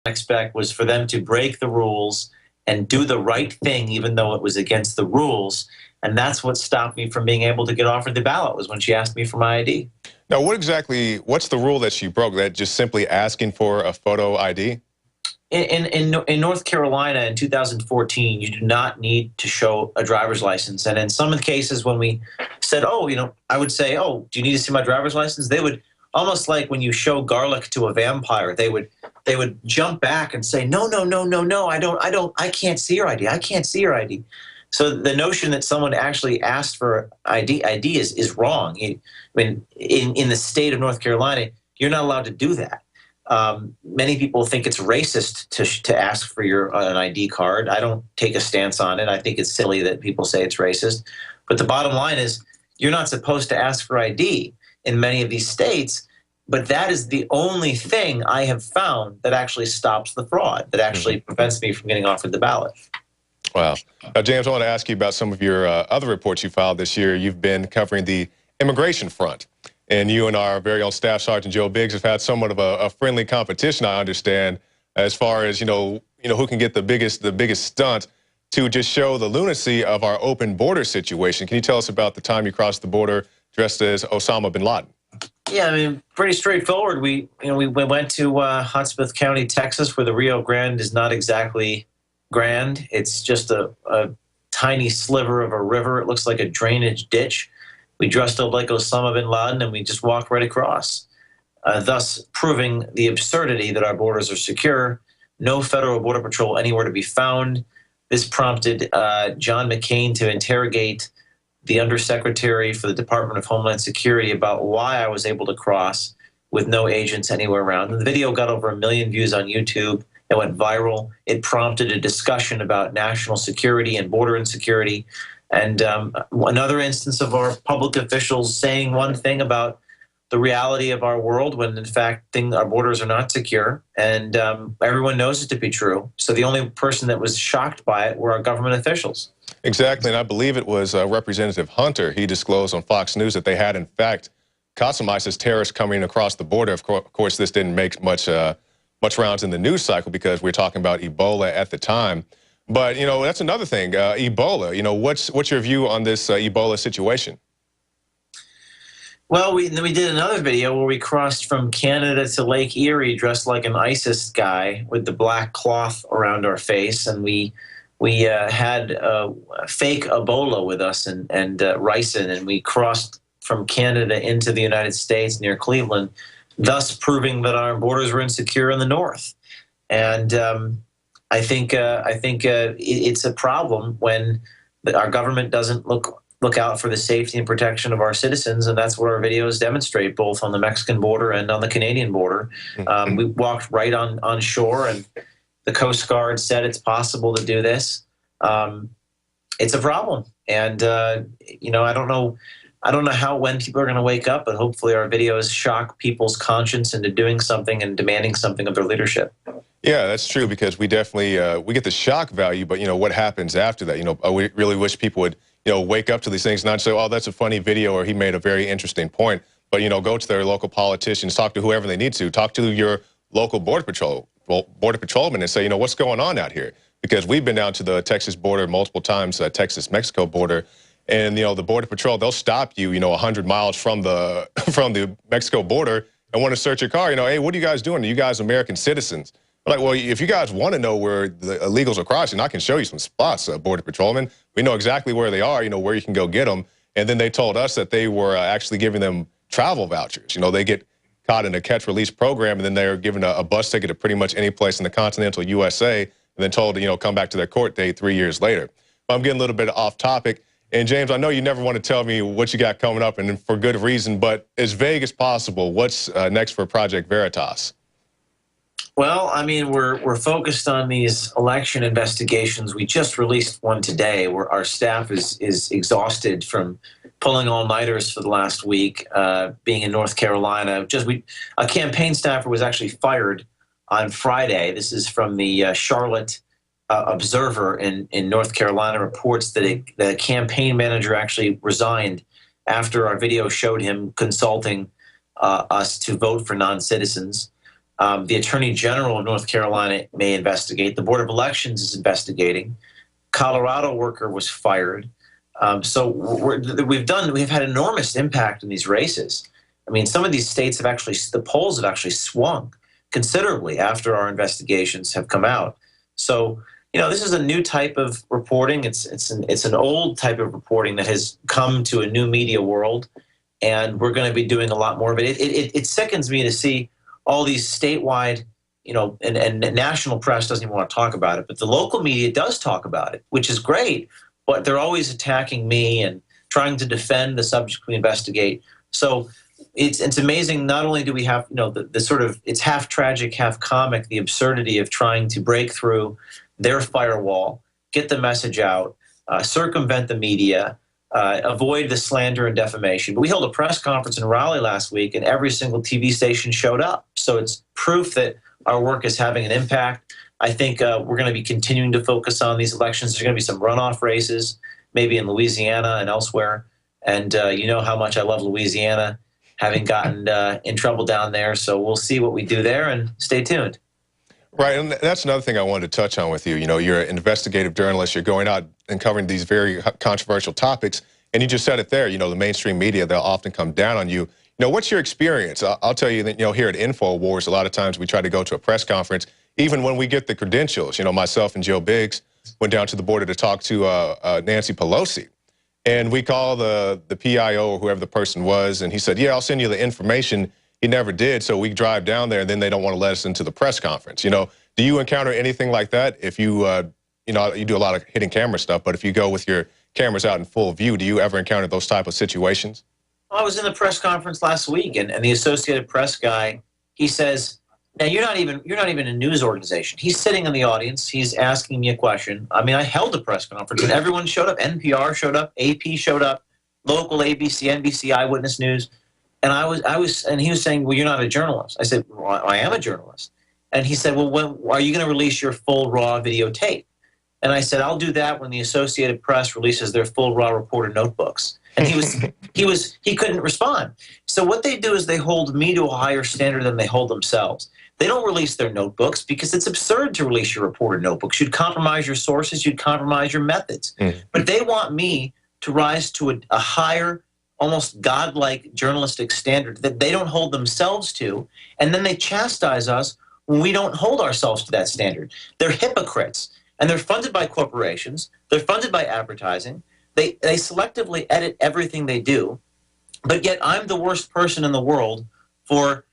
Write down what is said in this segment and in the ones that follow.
expect was for them to break the rules and do the right thing, even though it was against the rules. And that's what stopped me from being able to get offered the ballot, was when she asked me for my ID. Now, what's the rule that she broke? That just simply asking for a photo ID? In North Carolina in 2014, you do not need to show a driver's license. And in some of the cases when we said, oh, I would say, oh, do you need to see my driver's license? They would, almost like when you show garlic to a vampire, they would jump back and say, no, no, no, no, no, I can't see your ID. I can't see your ID. So the notion that someone actually asked for ID is wrong. In the state of North Carolina, you're not allowed to do that. Many people think it's racist to ask for an ID card. I don't take a stance on it. I think it's silly that people say it's racist. But the bottom line is, you're not supposed to ask for ID in many of these states. But that is the only thing I have found that actually stops the fraud, that actually prevents me from getting offered the ballot. Wow. James, I want to ask you about some of your other reports you filed this year. You've been covering the immigration front. And you and our very own Staff Sergeant Joe Biggs have had somewhat of a friendly competition, I understand, as far as, who can get the biggest stunt to just show the lunacy of our open border situation. Can you tell us about the time you crossed the border dressed as Osama bin Laden? Yeah, pretty straightforward. We went to Hotspur County, Texas, where the Rio Grande is not exactly grand. It's just a tiny sliver of a river. It looks like a drainage ditch. We dressed up like Osama bin Laden, and we just walked right across, thus proving the absurdity that our borders are secure, no federal border patrol anywhere to be found. This prompted John McCain to interrogate the Undersecretary for the Department of Homeland Security about why I was able to cross with no agents anywhere around. And the video got over 1 million views on YouTube. It went viral. It prompted a discussion about national security and border insecurity. And another instance of our public officials saying one thing about the reality of our world when, in fact, our borders are not secure. And everyone knows it to be true. So the only person that was shocked by it were our government officials. Exactly. And I believe it was Representative Hunter. He disclosed on Fox News that they had, in fact, caught some ISIS terrorists coming across the border. Of course, this didn't make much rounds in the news cycle because we were talking about Ebola at the time. But, that's another thing, Ebola. What's your view on this Ebola situation? Well, we did another video where we crossed from Canada to Lake Erie dressed like an ISIS guy with the black cloth around our face. And we had fake Ebola with us and ricin, and we crossed from Canada into the United States near Cleveland, thus proving that our borders were insecure in the north. And I think it's a problem when our government doesn't look out for the safety and protection of our citizens, and that's what our videos demonstrate, both on the Mexican border and on the Canadian border. We walked right on shore, and the Coast Guard said it's possible to do this. It's a problem, and I don't know when people are going to wake up, but hopefully our videos shock people's conscience into doing something and demanding something of their leadership. Yeah, that's true, because we definitely we get the shock value, but what happens after that? We really wish people would wake up to these things, not say, oh, that's a funny video, or he made a very interesting point, but go to their local politicians, talk to whoever they need to, talk to your local border patrolman, and say, what's going on out here? Because we've been down to the Texas border multiple times, Texas-Mexico border, and the border patrol, they'll stop you 100 miles from the Mexico border and want to search your car. Hey, what are you guys doing? Are you guys American citizens? Like, well, if you guys want to know where the illegals are crossing, I can show you some spots, Border Patrolman. We know exactly where they are, where you can go get them. And then they told us that they were actually giving them travel vouchers. They get caught in a catch-release program, and then they're given a bus ticket to pretty much any place in the continental USA, and then told to, come back to their court date 3 years later. But I'm getting a little bit off topic. And, James, I know you never want to tell me what you got coming up, and for good reason, but as vague as possible, what's next for Project Veritas? Well, we're focused on these election investigations. We just released one today where our staff is exhausted from pulling all-nighters for the last week, being in North Carolina. A campaign staffer was actually fired on Friday. This is from the Charlotte Observer in North Carolina, reports that the campaign manager actually resigned after our video showed him consulting us to vote for non-citizens. The Attorney General of North Carolina may investigate. The Board of Elections is investigating. Colorado worker was fired. So we've had enormous impact in these races. I mean, some of these states have actually, the polls have actually swung considerably after our investigations have come out. So, this is a new type of reporting. It's an old type of reporting that has come to a new media world, and we're going to be doing a lot more of it. It sickens me to see all these statewide, and national press doesn't even want to talk about it, but the local media does talk about it, which is great, but they're always attacking me and trying to defend the subject we investigate. So it's amazing. Not only do we have, the sort of, it's half tragic, half comic, the absurdity of trying to break through their firewall, get the message out, circumvent the media, avoid the slander and defamation. But we held a press conference in Raleigh last week, and every single TV station showed up. So it's proof that our work is having an impact. I think we're going to be continuing to focus on these elections. There's going to be some runoff races, maybe in Louisiana and elsewhere. And you know how much I love Louisiana, having gotten in trouble down there. So we'll see what we do there, and stay tuned. Right, and that's another thing I wanted to touch on with you. You're an investigative journalist. You're going out and covering these very controversial topics, and you just said it there. The mainstream media, they'll often come down on you. What's your experience? I'll tell you that, here at INFOWARS, a lot of times we try to go to a press conference, even when we get the credentials. Myself and Joe Biggs went down to the border to talk to Nancy Pelosi, and we call the PIO or whoever the person was, and he said, yeah, I'll send you the information. He never did, so we drive down there, and then they don't want to let us into the press conference. Do you encounter anything like that? If you, you do a lot of hidden camera stuff, but if you go with your cameras out in full view, do you ever encounter those type of situations? I was in the press conference last week, and the Associated Press guy, he says, now you're not even a news organization. He's sitting in the audience. He's asking me a question. I mean, I held a press conference, and everyone showed up. NPR showed up. AP showed up. Local ABC, NBC, Eyewitness News. And and he was saying, well, you're not a journalist. I said, well, I am a journalist. And he said, well, when are you going to release your full raw videotape? And I said, I'll do that when the Associated Press releases their full raw reporter notebooks. And he couldn't respond. So what they do is they hold me to a higher standard than they hold themselves. They don't release their notebooks because it's absurd to release your reporter notebooks. You'd compromise your sources, you'd compromise your methods. But they want me to rise to a higher, almost godlike journalistic standard that they don't hold themselves to, and then they chastise us when we don't hold ourselves to that standard. They're hypocrites, and they're funded by corporations. They're funded by advertising. They selectively edit everything they do, but yet I'm the worst person in the world for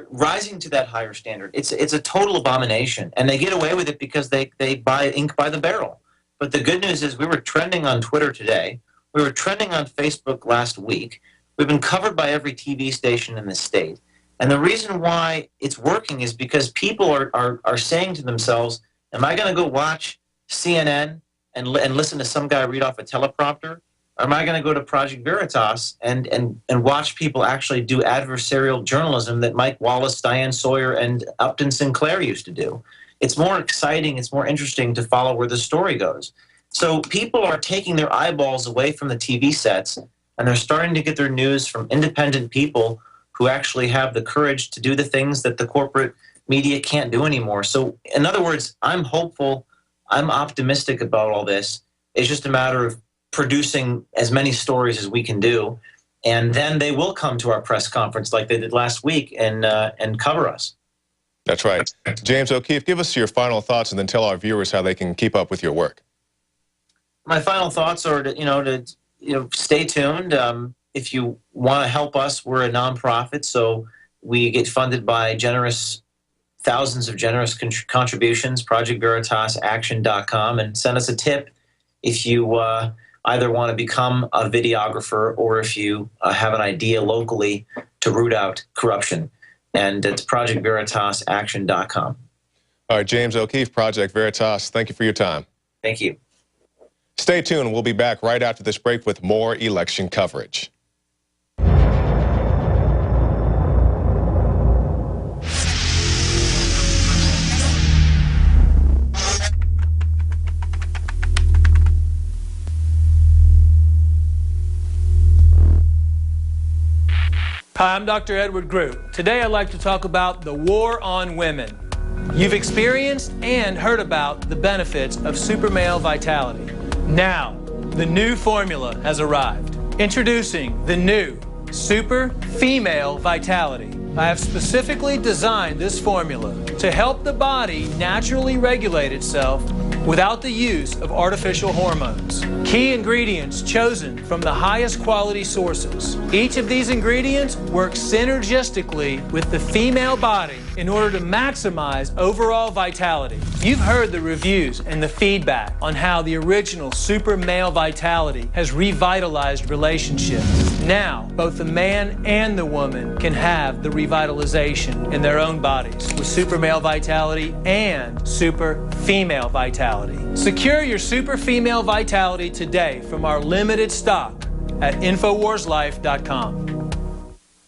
rising to that higher standard. It's a total abomination, and they get away with it because they buy ink by the barrel. But the good news is we were trending on Twitter today. We were trending on Facebook last week. We've been covered by every TV station in the state. And the reason why it's working is because people are saying to themselves, am I going to go watch CNN and listen to some guy read off a teleprompter? Or am I going to go to Project Veritas and watch people actually do adversarial journalism that Mike Wallace, Diane Sawyer, and Upton Sinclair used to do? It's more exciting, it's more interesting to follow where the story goes. So people are taking their eyeballs away from the TV sets, and they're starting to get their news from independent people who actually have the courage to do the things that the corporate media can't do anymore. So in other words, I'm hopeful, I'm optimistic about all this. It's just a matter of producing as many stories as we can do, and then they will come to our press conference like they did last week and cover us. That's right. James O'Keefe, give us your final thoughts and then tell our viewers how they can keep up with your work. My final thoughts are to stay tuned. If you want to help us, we're a nonprofit, so we get funded by thousands of generous contributions. ProjectVeritasAction.com, and send us a tip if you either want to become a videographer or if you have an idea locally to root out corruption. And it's ProjectVeritasAction.com. All right, James O'Keefe, Project Veritas, thank you for your time. Thank you. Stay tuned. We'll be back right after this break with more election coverage. Hi, I'm Dr. Edward Groot. Today I'd like to talk about the war on women. You've experienced and heard about the benefits of super male vitality. Now, the new formula has arrived. Introducing the new Super Female Vitality. I have specifically designed this formula to help the body naturally regulate itself without the use of artificial hormones. Key ingredients chosen from the highest quality sources. Each of these ingredients works synergistically with the female body in order to maximize overall vitality. You've heard the reviews and the feedback on how the original Super Male Vitality has revitalized relationships. Now, both the man and the woman can have the revitalization in their own bodies with Super Male Vitality and Super Female Vitality. Secure your Super Female Vitality today from our limited stock at InfoWarsLife.com.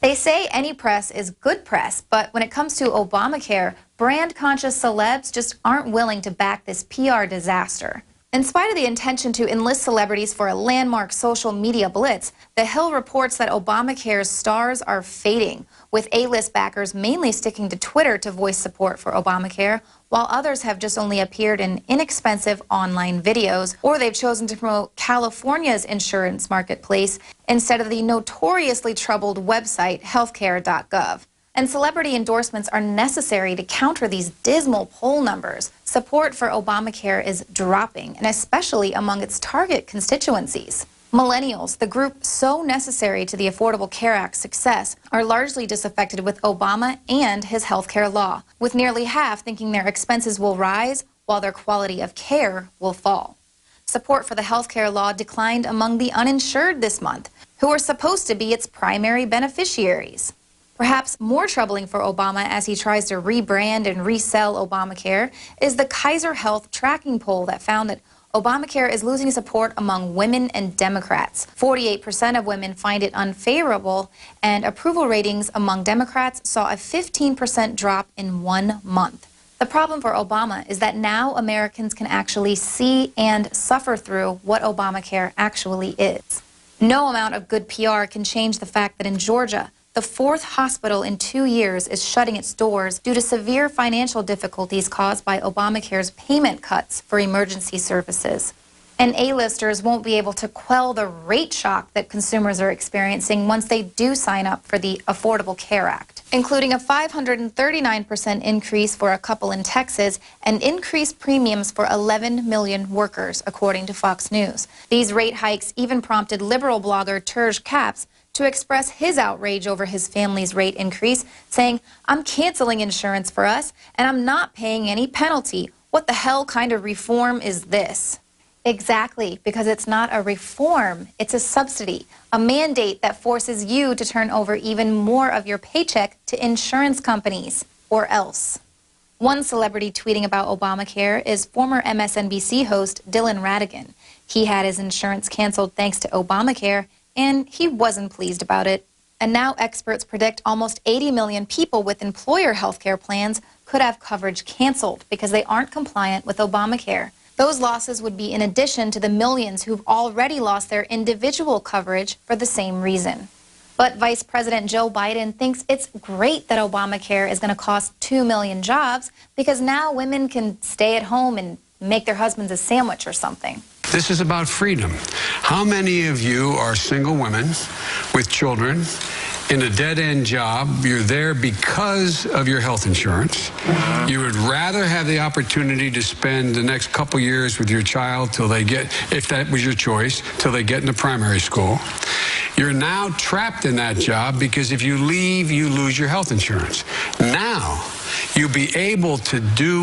They say any press is good press, but when it comes to Obamacare, brand-conscious celebs just aren't willing to back this PR disaster. In spite of the intention to enlist celebrities for a landmark social media blitz, The Hill reports that Obamacare's stars are fading, with A-list backers mainly sticking to Twitter to voice support for Obamacare, while others have just only appeared in inexpensive online videos, or they've chosen to promote California's insurance marketplace instead of the notoriously troubled website healthcare.gov. And celebrity endorsements are necessary to counter these dismal poll numbers. Support for Obamacare is dropping, and especially among its target constituencies. Millennials, the group so necessary to the Affordable Care Act's success, are largely disaffected with Obama and his health care law, with nearly half thinking their expenses will rise while their quality of care will fall. Support for the health care law declined among the uninsured this month, who are supposed to be its primary beneficiaries. Perhaps more troubling for Obama as he tries to rebrand and resell Obamacare is the Kaiser Health tracking poll that found that Obamacare is losing support among women and Democrats. 48% of women find it unfavorable, and approval ratings among Democrats saw a 15% drop in 1 month. The problem for Obama is that now Americans can actually see and suffer through what Obamacare actually is. No amount of good PR can change the fact that in Georgia, the 4th hospital in 2 years is shutting its doors due to severe financial difficulties caused by Obamacare's payment cuts for emergency services. And A-listers won't be able to quell the rate shock that consumers are experiencing once they do sign up for the Affordable Care Act, including a 539% increase for a couple in Texas and increased premiums for 11 million workers, according to Fox News. These rate hikes even prompted liberal blogger Terj Capps to express his outrage over his family's rate increase, saying, "I'm canceling insurance for us, and I'm not paying any penalty. What the hell kind of reform is this?" Exactly, because it's not a reform, it's a subsidy, a mandate that forces you to turn over even more of your paycheck to insurance companies, or else. One celebrity tweeting about Obamacare is former MSNBC host Dylan Ratigan. He had his insurance canceled thanks to Obamacare, and he wasn't pleased about it. And now experts predict almost 80 million people with employer health care plans could have coverage canceled because they aren't compliant with Obamacare. Those losses would be in addition to the millions who've already lost their individual coverage for the same reason. But Vice President Joe Biden thinks it's great that Obamacare is going to cost 2 million jobs because now women can stay at home and make their husbands a sandwich or something. This is about freedom. How many of you are single women with children in a dead-end job? You're there because of your health insurance. You would rather have the opportunity to spend the next couple years with your child till they get, if that was your choice, till they get into primary school. You're now trapped in that job because if you leave, you lose your health insurance. Now, you'll be able to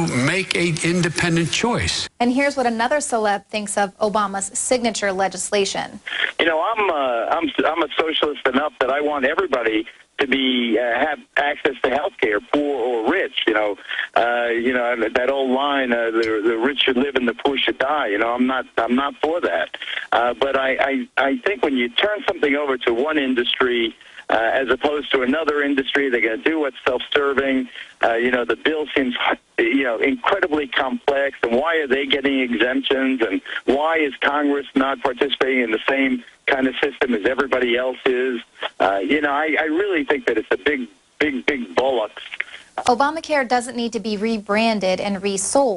make an independent choice. And here's what another celeb thinks of Obama's signature legislation. You know, I'm a socialist enough that I want everybody to be have access to health care, poor or rich. You know that old line, the rich should live and the poor should die. You know, I'm not for that. But I think when you turn something over to one industry as opposed to another industry. They're going to do what's self-serving. The bill seems, incredibly complex. And why are they getting exemptions? And why is Congress not participating in the same kind of system as everybody else is? I really think that it's a big bollocks. Obamacare doesn't need to be rebranded and resold.